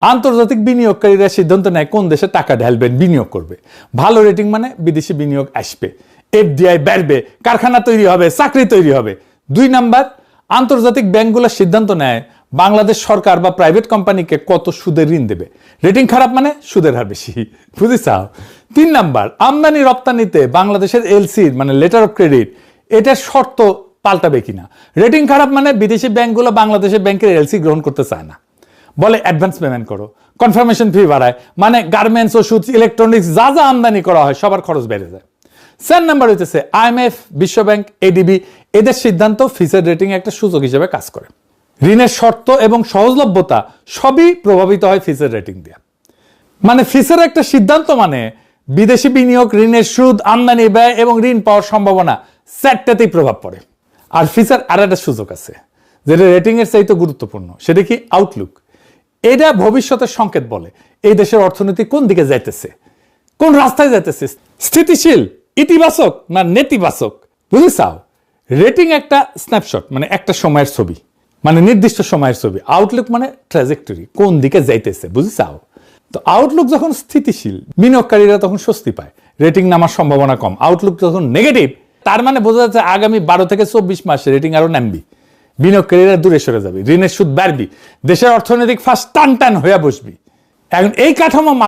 আন্তর্জাতিক বিনিয়োগকারীরা সিদ্ধান্ত নেয় কোন দেশে টাকা ঢালবেন, বিনিয়োগ করবে। ভালো রেটিং মানে বিদেশি বিনিয়োগ আসবে, এফডিআই বাড়বে, কারখানা তৈরি হবে, চাকরি তৈরি হবে। 2 নাম্বার, আন্তর্জাতিক ব্যাংকগুলো সিদ্ধান্ত নেয় বাংলাদেশ সরকার বা প্রাইভেট কোম্পানিকে কত সুদের ঋণ দেবে। রেটিং খারাপ মানে সুদের হার বেশি, বুঝেছাও। 3 নাম্বার, আমদানি রপ্তানিতে বাংলাদেশের এলসি মানে লেটার অফ ক্রেডিট, এটার শর্ত পাল্টাবে কিনা। রেটিং খারাপ মানে বিদেশি ব্যাংকগুলো বাংলাদেশের ব্যাংকের এলসি গ্রহণ করতে চায় না, বলে অ্যাডভান্স পেমেন্ট করো, কনফার্মেশন ফি বাড়ায়, মানে গার্মেন্টস, ওষুধ, ইলেকট্রনিক্স যা যা আমদানি করা হয় সবার খরচ বেড়ে যায়। 4 নাম্বার হইতেছে আইএমএফ, বিশ্বব্যাংক, এডিবি, এদের সিদ্ধান্ত ফিচের রেটিং একটা সূচক হিসেবে কাজ করে। ঋণের শর্ত এবং সহজলভ্যতা সবই প্রভাবিত হয় ফিচের রেটিং দিয়ে। মানে ফিচের একটা সিদ্ধান্ত মানে বিদেশি বিনিয়োগ, ঋণের সুদ, আমদানি ব্যয় এবং ঋণ পাওয়ার সম্ভাবনা 4টাতেই প্রভাব পড়ে। আর ফিচের আর একটা সুযোগ আছে যেটা রেটিং এর চাইতে গুরুত্বপূর্ণ, সেটা কি আউটলুক। এটা ভবিষ্যতের সংকেত বলে এই দেশের অর্থনীতি কোন দিকে যাইতেছে, কোন রাস্তায় যাইতেছে, স্থিতিশীল, ইতিবাচক না নেতিবাচক, বুঝেছাও। রেটিং একটা স্ন্যাপশট মানে একটা সময়ের ছবি, মানে নির্দিষ্ট সময়ের ছবি। আউটলুক মানে ট্র্যাজেক্টরি, কোন দিকে যাইতেছে, বুঝেছাও। তো আউটলুক যখন স্থিতিশীল, বিনিয়োগকারীরা তখন স্বস্তি পায়, রেটিং নামার সম্ভাবনা কম। আউটলুক যখন নেগেটিভ, তার মানে বোঝা যাচ্ছে আগামী 12 থেকে 24 মাসে রেটিং আরো নামবি, বিনিয়োগকারীরা দূরে সরে যাবে, ঋণের সুদ বাড়বি, দেশের অর্থনৈতিক ফাঁস টান টান হয়ে বসবি। এখন এই কাঠামো